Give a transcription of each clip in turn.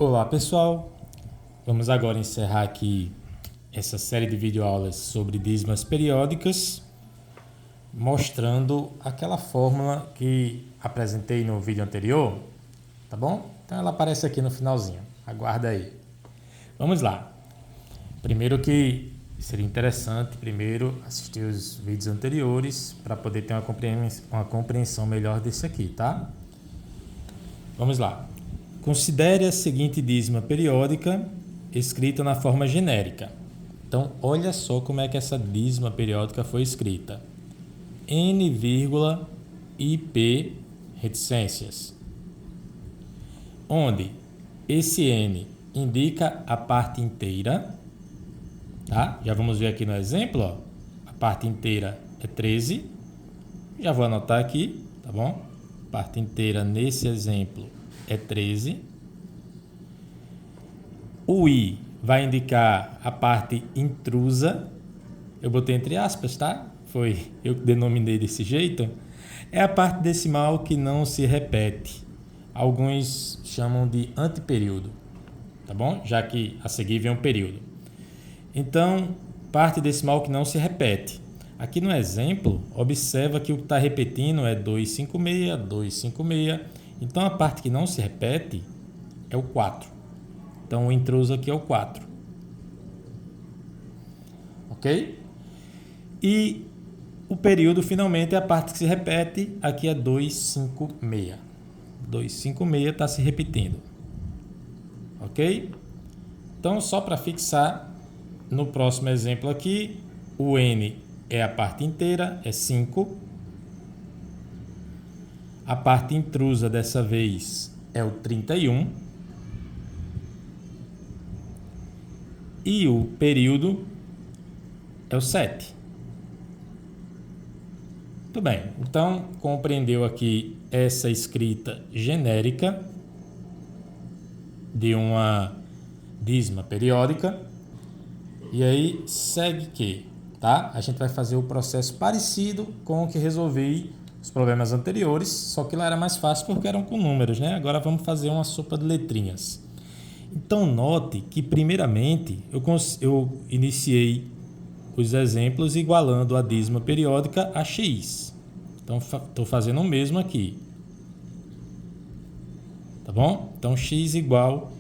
Olá pessoal, vamos agora encerrar aqui essa série de videoaulas sobre dízimas periódicas, mostrando aquela fórmula que apresentei no vídeo anterior, tá bom? Então ela aparece aqui no finalzinho, aguarda aí. Vamos lá. Primeiro que seria interessante assistir os vídeos anteriores para poder ter uma compreensão melhor desse aqui, tá? Vamos lá. Considere a seguinte dízima periódica escrita na forma genérica. Então, olha só como é que essa dízima periódica foi escrita. N, IP reticências. Onde esse N indica a parte inteira, tá? Já vamos ver aqui no exemplo, ó. A parte inteira é 13. Já vou anotar aqui, tá bom? A parte inteira nesse exemplo é 13. O I vai indicar a parte intrusa. Eu botei entre aspas, tá? Foi eu que denominei desse jeito. É a parte decimal que não se repete. Alguns chamam de anteperíodo, tá bom? Já que a seguir vem um período. Então, parte decimal que não se repete. Aqui no exemplo, observa que o que está repetindo é 256, 256. Então, a parte que não se repete é o 4. Então, o intruso aqui é o 4. Ok? E o período, finalmente, é a parte que se repete. Aqui é 256. 256 está se repetindo. Ok? Então, só para fixar, no próximo exemplo aqui, o N é a parte inteira, é 5. A parte intrusa dessa vez é o 31. E o período é o 7. Muito bem. Então, compreendeu aqui essa escrita genérica de uma dízima periódica. E aí, segue que, tá? A gente vai fazer o processo parecido com o que resolvi os problemas anteriores, só que lá era mais fácil porque eram com números, né? Agora vamos fazer uma sopa de letrinhas. Então, note que, primeiramente, eu iniciei os exemplos igualando a dízima periódica a x. Então, estou fazendo o mesmo aqui. Tá bom? Então, x igual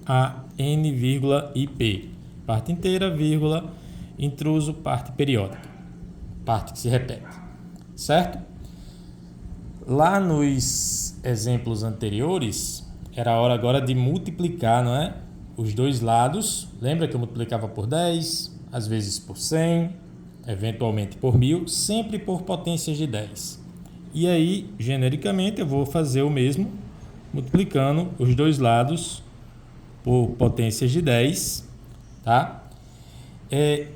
a n, ip. Parte inteira, vírgula, intruso, parte periódica. Parte que se repete. Certo? Lá nos exemplos anteriores, era a hora agora de multiplicar, não é? Os dois lados. Lembra que eu multiplicava por 10, às vezes por 100, eventualmente por 1000, sempre por potências de 10. E aí, genericamente, eu vou fazer o mesmo, multiplicando os dois lados por potências de 10, tá?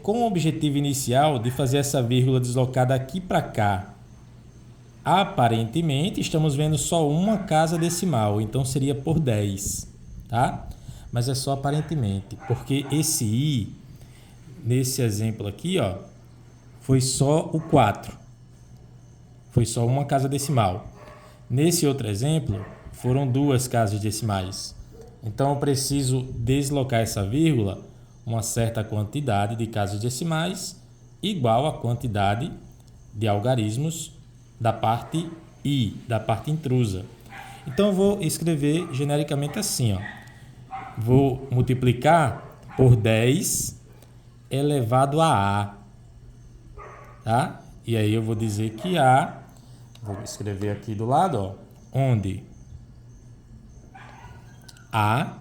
Com o objetivo inicial de fazer essa vírgula deslocar daqui para cá. Aparentemente, estamos vendo só uma casa decimal, então seria por 10, tá? Mas é só aparentemente, porque esse i, nesse exemplo aqui, ó, foi só o 4. Foi só uma casa decimal. Nesse outro exemplo, foram duas casas decimais. Então, eu preciso deslocar essa vírgula uma certa quantidade de casas decimais igual à quantidade de algarismos da parte I, da parte intrusa. Então, eu vou escrever genericamente assim, ó. Vou multiplicar por 10 elevado a A. Tá? E aí, eu vou dizer que A, vou escrever aqui do lado, ó, onde A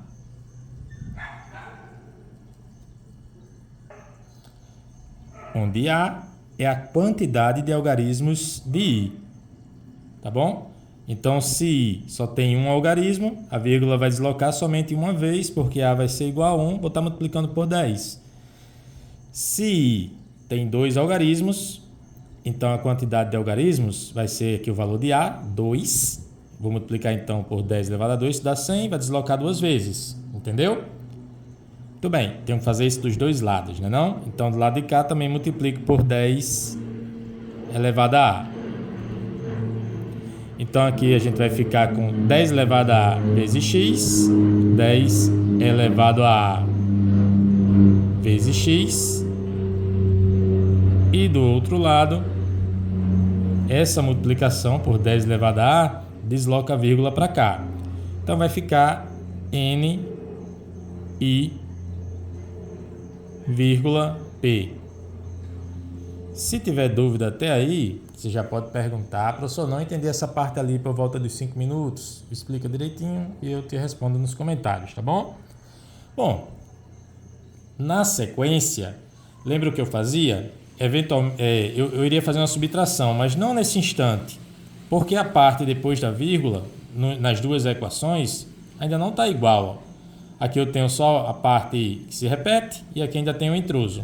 é a quantidade de algarismos de I, tá bom? Então, se I só tem um algarismo, a vírgula vai deslocar somente uma vez, porque A vai ser igual a 1, vou estar multiplicando por 10. Se I tem dois algarismos, então a quantidade de algarismos vai ser aqui o valor de A, 2. Vou multiplicar então por 10 elevado a 2, dá 100, vai deslocar duas vezes, entendeu? Muito bem, tenho que fazer isso dos dois lados, não é não? Então, do lado de cá também multiplico por 10 elevado a A. Então aqui a gente vai ficar com 10 elevado a A vezes x, 10 elevado a A vezes x. E do outro lado, essa multiplicação por 10 elevado a A desloca a vírgula para cá. Então vai ficar n i vírgula p. Se tiver dúvida até aí, você já pode perguntar: professor, não entendi essa parte ali por volta dos 5 minutos. Explica direitinho e eu te respondo nos comentários, tá bom? Bom, na sequência, lembra o que eu fazia? Eu iria fazer uma subtração, mas não nesse instante, porque a parte depois da vírgula, nas duas equações, ainda não está igual. Aqui eu tenho só a parte que se repete e aqui ainda tenho o intruso.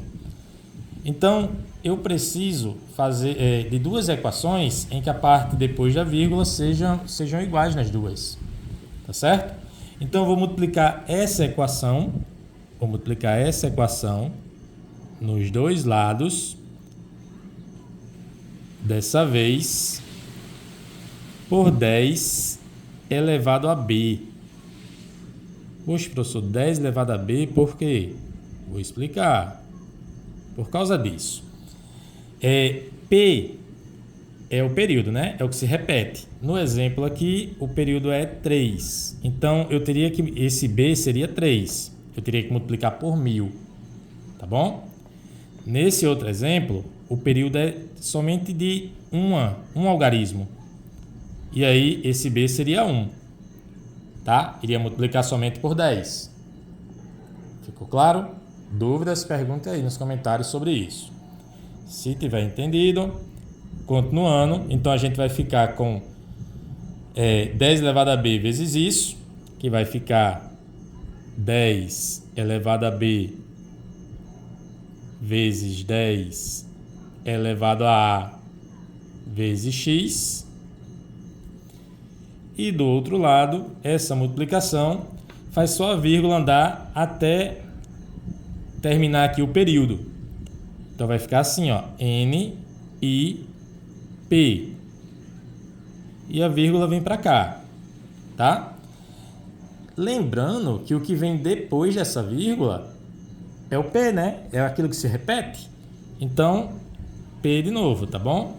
Então, eu preciso fazer de duas equações em que a parte depois da vírgula sejam iguais nas duas. Tá certo? Então, eu vou multiplicar essa equação nos dois lados, dessa vez, por 10 elevado a b. Poxa, professor, 10 elevado a b, por quê? Vou explicar. Por causa disso. P é o período, né? É o que se repete. No exemplo aqui, o período é 3. Então, eu teria que... Esse B seria 3. Eu teria que multiplicar por 1000. Tá bom? Nesse outro exemplo, o período é somente de um algarismo. E aí, esse B seria 1. Tá? Iria multiplicar somente por 10. Ficou claro? Dúvidas, pergunte aí nos comentários sobre isso. Se tiver entendido, continuando, então a gente vai ficar com 10 elevado a b vezes isso, que vai ficar 10 elevado a b vezes 10 elevado a A vezes x. E do outro lado, essa multiplicação faz só a vírgula andar até terminar aqui o período. Então vai ficar assim, ó, n, i, p. E a vírgula vem para cá, tá? Lembrando que o que vem depois dessa vírgula é o p, né? É aquilo que se repete. Então, p de novo, tá bom?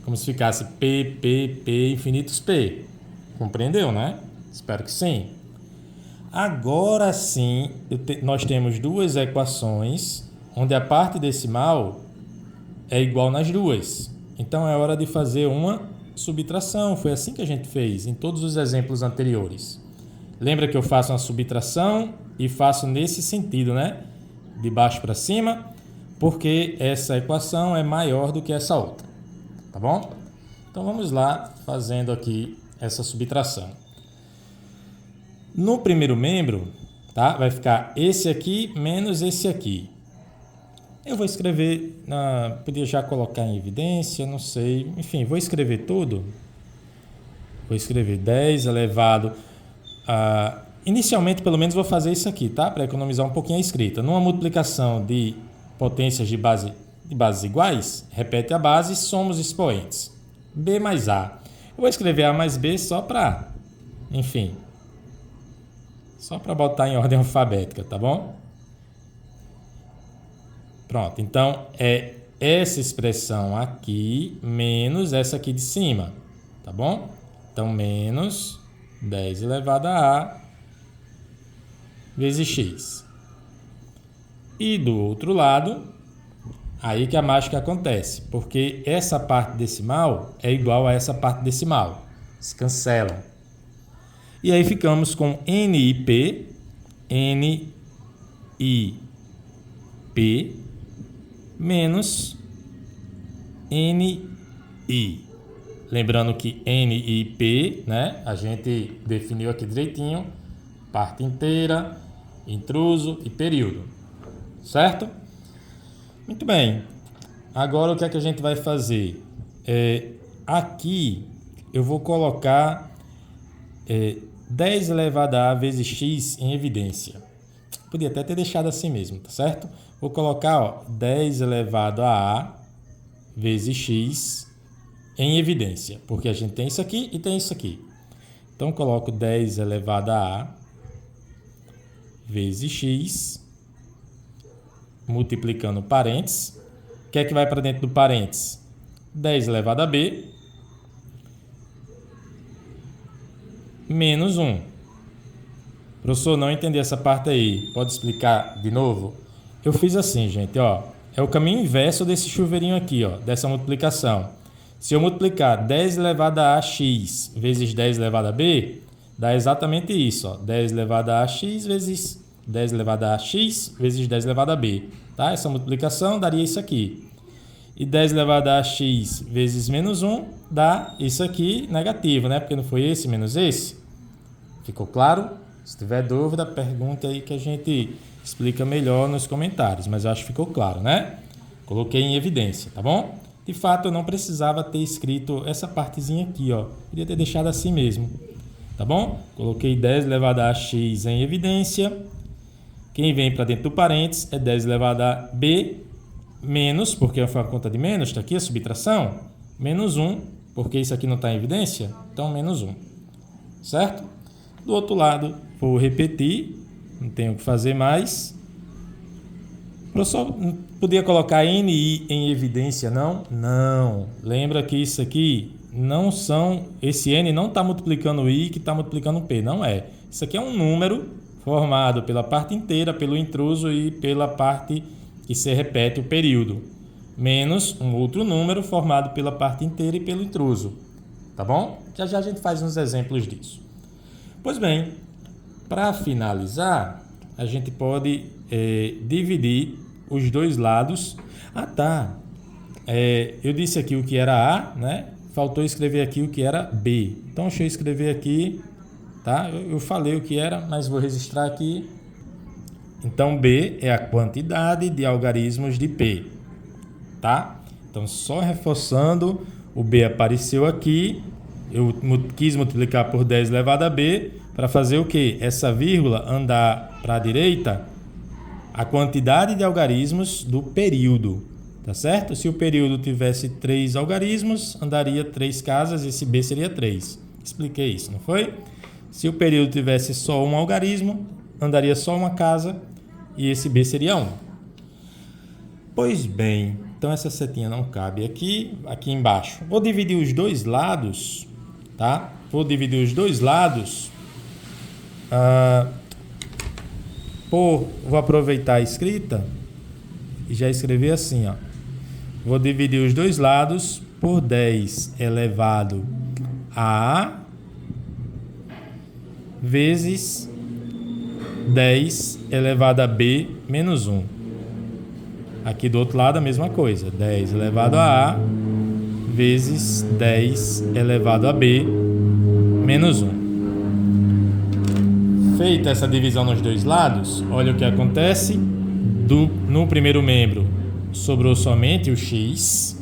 Como se ficasse p, p, p, infinitos p. Compreendeu, né? Espero que sim. Agora sim, nós temos duas equações onde a parte decimal é igual nas duas. Então, é hora de fazer uma subtração. Foi assim que a gente fez em todos os exemplos anteriores. Lembra que eu faço uma subtração e faço nesse sentido, né? De baixo para cima, porque essa equação é maior do que essa outra. Tá bom? Então, vamos lá fazendo aqui essa subtração. No primeiro membro, tá? Vai ficar esse aqui menos esse aqui. Eu vou escrever, podia já colocar em evidência, não sei. Enfim, vou escrever tudo. Vou escrever 10 elevado a... Inicialmente, pelo menos, vou fazer isso aqui, tá? Para economizar um pouquinho a escrita. Numa multiplicação de potências de bases iguais, repete a base e soma os expoentes. B mais A. Eu vou escrever A mais B só para... Enfim... Só para botar em ordem alfabética, tá bom? Pronto, então é essa expressão aqui menos essa aqui de cima, tá bom? Então, menos 10 elevado a A vezes x. E do outro lado, aí que a mágica acontece, porque essa parte decimal é igual a essa parte decimal. Se cancelam. E aí ficamos com NIP, NIP menos NI. Lembrando que NIP, né, a gente definiu aqui direitinho, parte inteira, intruso e período. Certo? Muito bem. Agora o que é que a gente vai fazer? Aqui eu vou colocar 10 elevado a A vezes x em evidência. Podia até ter deixado assim mesmo, tá certo? Vou colocar 10 elevado a A vezes x em evidência, porque a gente tem isso aqui e tem isso aqui. Então, coloco 10 elevado a A vezes x, multiplicando parênteses. O que é que vai para dentro do parênteses? 10 elevado a B menos 1. Professor, não entendi essa parte aí. Pode explicar de novo? Eu fiz assim, gente, ó. É o caminho inverso desse chuveirinho aqui, ó, dessa multiplicação. Se eu multiplicar 10 elevado a x vezes 10 elevado a b, dá exatamente isso, ó. 10 elevado a x vezes 10 elevado a x vezes 10 elevado a b. Tá? Essa multiplicação daria isso aqui. E 10 elevado a x vezes menos 1 dá isso aqui negativo, né? Porque não foi esse menos esse. Ficou claro? Se tiver dúvida, pergunta aí que a gente explica melhor nos comentários. Mas eu acho que ficou claro, né? Coloquei em evidência, tá bom? De fato, eu não precisava ter escrito essa partezinha aqui, ó. Podia ter deixado assim mesmo, tá bom? Coloquei 10 elevado a x em evidência. Quem vem para dentro do parênteses é 10 elevado a b menos, porque foi a conta de menos, está aqui a subtração, menos 1, porque isso aqui não está em evidência, então menos 1, certo? Do outro lado, vou repetir, não tenho o que fazer mais. O professor podia colocar NI em evidência, não? Não. Lembra que isso aqui não são... Esse N não está multiplicando o I que está multiplicando o P, não é. Isso aqui é um número formado pela parte inteira, pelo intruso e pela parte que se repete o período, menos um outro número formado pela parte inteira e pelo intruso, tá bom? Já já a gente faz uns exemplos disso. Pois bem, para finalizar, a gente pode dividir os dois lados. Ah, tá. Eu disse aqui o que era A, né? Faltou escrever aqui o que era B. Então, deixa eu escrever aqui, tá? Eu falei o que era, mas vou registrar aqui. Então, B é a quantidade de algarismos de P, tá? Então, só reforçando, o B apareceu aqui. Eu quis multiplicar por 10 elevado a B para fazer o quê? Essa vírgula andar para a direita, a quantidade de algarismos do período, tá certo? Se o período tivesse 3 algarismos, andaria 3 casas, esse B seria 3. Expliquei isso, não foi? Se o período tivesse só um algarismo, andaria só uma casa e esse B seria 1. Pois bem, então essa setinha não cabe aqui embaixo. Vou dividir os dois lados, tá? Vou dividir os dois lados. Vou aproveitar a escrita e já escrever assim, ó. Vou dividir os dois lados por 10 elevado a A vezes 10 elevado a B menos 1. Aqui do outro lado a mesma coisa. 10 elevado a A vezes 10 elevado a B menos 1. Feita essa divisão nos dois lados, olha o que acontece. No primeiro membro sobrou somente o x,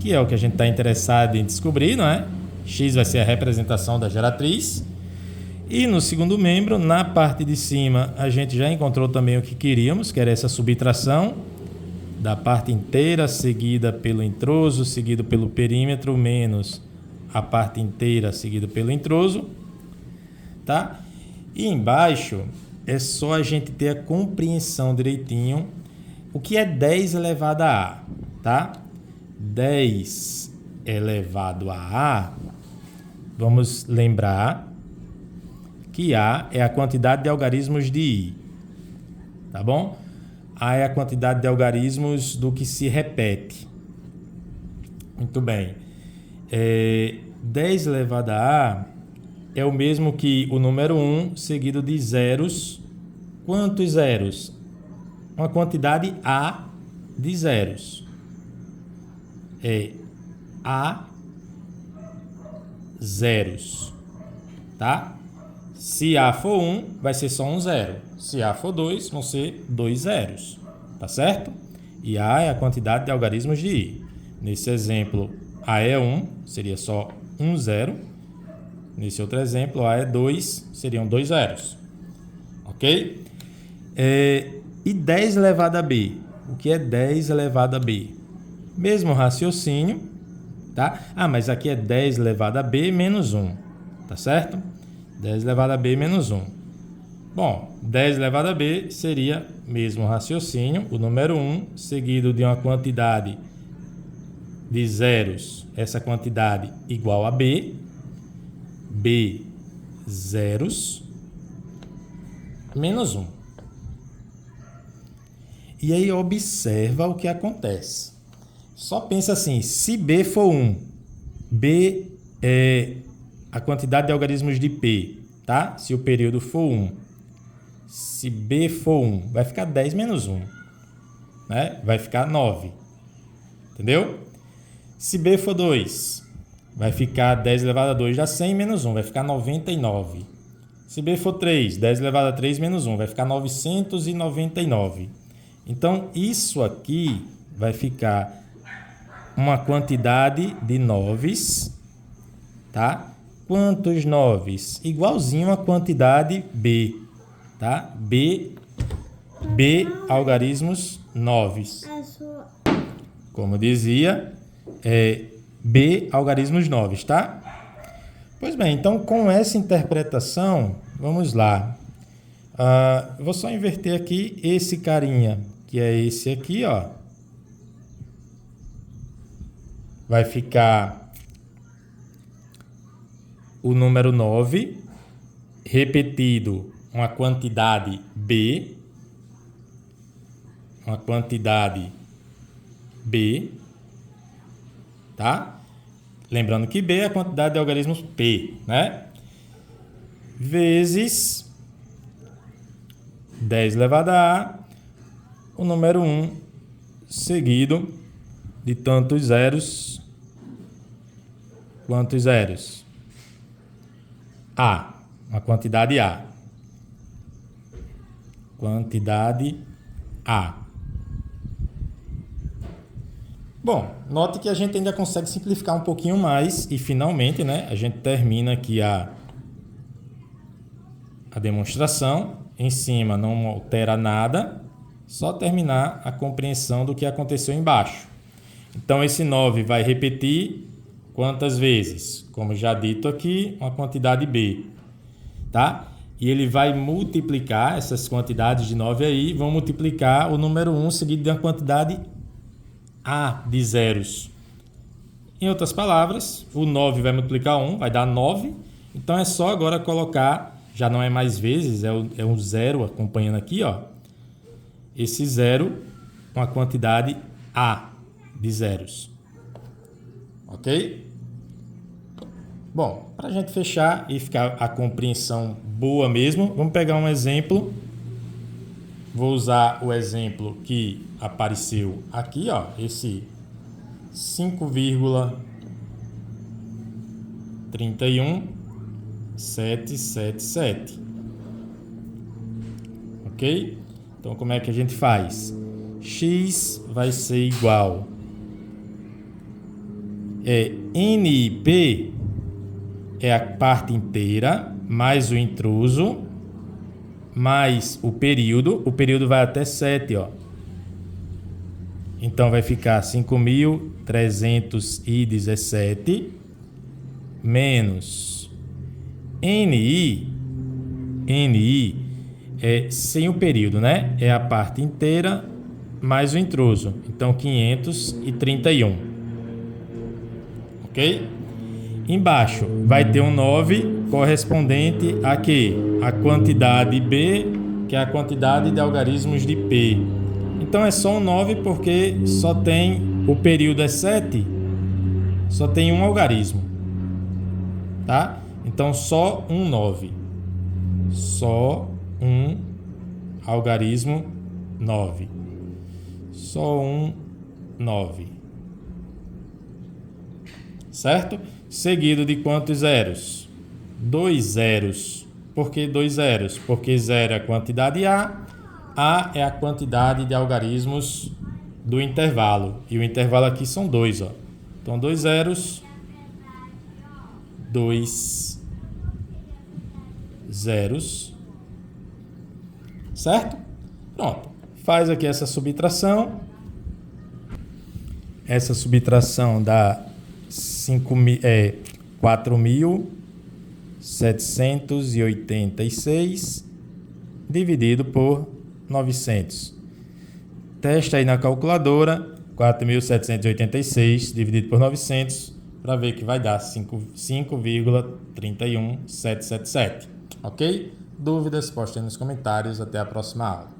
que é o que a gente está interessado em descobrir, não é? X vai ser a representação da geratriz. E no segundo membro, na parte de cima, a gente já encontrou também o que queríamos, que era essa subtração da parte inteira seguida pelo intruso, seguido pelo perímetro, menos a parte inteira seguida pelo intruso, tá? E embaixo é só a gente ter a compreensão direitinho o que é 10 elevado a A, tá? 10 elevado a A, vamos lembrar que A é a quantidade de algarismos de I, tá bom? A é a quantidade de algarismos do que se repete. Muito bem. 10 elevado a A é o mesmo que o número 1 seguido de zeros. Quantos zeros? Uma quantidade A de zeros. A zeros, tá? Se A for 1, vai ser só um zero. Se A for 2, vão ser 2 zeros, tá certo? E A é a quantidade de algarismos de I. Nesse exemplo, A é 1, seria só um zero. Nesse outro exemplo, A é 2, seriam 2 zeros. Ok? E 10 elevado a B. O que é 10 elevado a B? Mesmo raciocínio, tá? Ah, mas aqui é 10 elevado a b menos 1, tá certo? 10 elevado a b menos 1. Bom, 10 elevado a b seria mesmo raciocínio, o número 1, seguido de uma quantidade de zeros, essa quantidade igual a b, b zeros, menos 1. E aí observa o que acontece. Só pensa assim, se b for 1, b é a quantidade de algarismos de p, tá? Se o período for 1. Se b for 1, vai ficar 10 menos 1, né? Vai ficar 9. Entendeu? Se b for 2, vai ficar 10 elevado a 2 dá 100 menos 1, vai ficar 99. Se b for 3, 10 elevado a 3 menos 1, vai ficar 999. Então, isso aqui vai ficar uma quantidade de noves, tá? Quantos noves? Igualzinho a quantidade b, tá? B algarismos noves. Como eu dizia, b algarismos noves, tá? Pois bem, então com essa interpretação, vamos lá. Vou só inverter aqui esse carinha, que é esse aqui, ó. Vai ficar o número 9 repetido uma quantidade b, tá? Lembrando que b é a quantidade de algarismos p, né? Vezes 10 elevado a a, o número 1 seguido de tantos zeros quantos zeros? A, uma quantidade A. Quantidade A. Bom, note que a gente ainda consegue simplificar um pouquinho mais e finalmente, né, a gente termina aqui a demonstração. Em cima não altera nada, só terminar a compreensão do que aconteceu embaixo. Então, esse 9 vai repetir quantas vezes? Como já dito aqui, uma quantidade b, tá? E ele vai multiplicar essas quantidades de 9 aí, vão multiplicar o número 1 seguido de uma quantidade a de zeros. Em outras palavras, o 9 vai multiplicar 1, vai dar 9. Então, é só agora colocar, já não é mais vezes, é um zero acompanhando aqui, ó. Esse zero, uma quantidade a de zeros. Ok? Bom, para a gente fechar e ficar a compreensão boa mesmo, vamos pegar um exemplo. Vou usar o exemplo que apareceu aqui, ó, esse 5,31777. Ok? Então, como é que a gente faz? X vai ser igual NIP é a parte inteira, mais o intruso, mais o período. O período vai até 7, ó. Então, vai ficar 5.317 menos NI é sem o período, né? É a parte inteira mais o intruso. Então, 531. Ok? Embaixo vai ter um 9 correspondente a quê? A quantidade B, que é a quantidade de algarismos de P. Então, é só um 9 porque só tem o período é 7, só tem um algarismo. Tá? Então, só um 9. Só um algarismo 9. Só um 9. Certo? Seguido de quantos zeros? 2 zeros. Por que 2 zeros? Porque 0 é a quantidade A é a quantidade de algarismos do intervalo. E o intervalo aqui são 2, ó. Então, 2 zeros, 2 zeros. Certo? Pronto. Faz aqui essa subtração. Essa subtração dá 4.786 dividido por 900. Teste aí na calculadora, 4.786 dividido por 900, para ver que vai dar 5,31777. Ok? Dúvidas, postem nos comentários. Até a próxima aula.